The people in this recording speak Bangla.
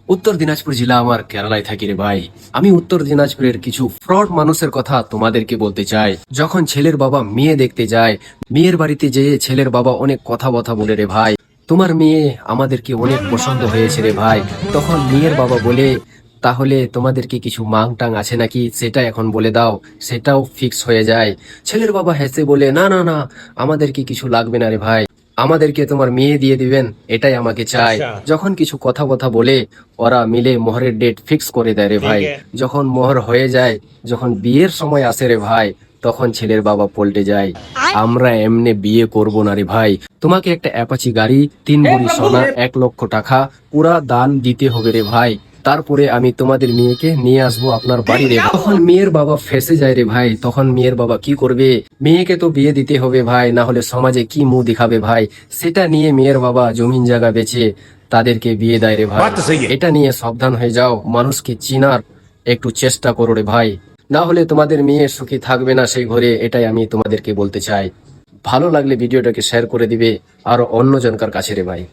উত্তর দিনাজপুর জেলা আমার কেরালায় থাকি রে ভাই। আমি উত্তর দিনাজপুরের কিছু ফ্রড মানুষের কথা তোমাদেরকে বলতে চাই। যখন ছেলের বাবা মেয়ে দেখতে যায়, মেয়ের বাড়িতে যেয়ে ছেলের বাবা অনেক কথা বলে রে ভাই, তোমার মেয়ে আমাদেরকে অনেক পছন্দ হয়েছে রে ভাই। তখন মেয়ের বাবা বলে, তাহলে তোমাদেরকে কিছু মাং টাং আছে নাকি, সেটা এখন বলে দাও, সেটাও ফিক্স হয়ে যায়। ছেলের বাবা হেসে বলে, না না না, আমাদেরকে কিছু লাগবে না রে ভাই, আমাদেরকে তোমার মেয়ে দিয়ে দিবেন, এটাই আমাকে চাই। যখন কিছু কথা বলে ওরা মিলে মোহরের ডেট ফিক্স করে দেয় রে ভাই। যখন মোহর হয়ে যায়, যখন বিয়ের সময় আসে রে ভাই, তখন ছেলের বাবা পল্টে যায়, আমরা এমনি বিয়ে করব না রে ভাই, তোমাকে একটা অ্যাপাচি গাড়ি, 3 ভরি সোনা, 1 লক্ষ টাকা পুরা দান দিতে হবে রে ভাই, তারপরে আমি তোমাদের মেয়েকে নিয়ে আসবো আপনার বাড়ি রে। তখন মেয়ের বাবা ফেসে যায় রে ভাই। তখন মেয়ের বাবা কি করবে, মেয়েকে তো বিয়ে দিতে হবে ভাই, না হলে সমাজে কি মুখ দেখাবে ভাই। সেটা নিয়ে মেয়ের বাবা জমিন জায়গা বেচে তাদেরকে বিয়ে দেয় রে ভাই। এটা নিয়ে সাবধান হয়ে যাও, মানুষকে চিনার একটু চেষ্টা করো রে ভাই, না হলে তোমাদের মেয়ে সুখী থাকবে না সেই ঘরে, এটাই আমি তোমাদেরকে বলতে চাই। ভালো লাগলে ভিডিওটাকে শেয়ার করে দিবে আরো অন্য জনকার কাছে রে ভাই।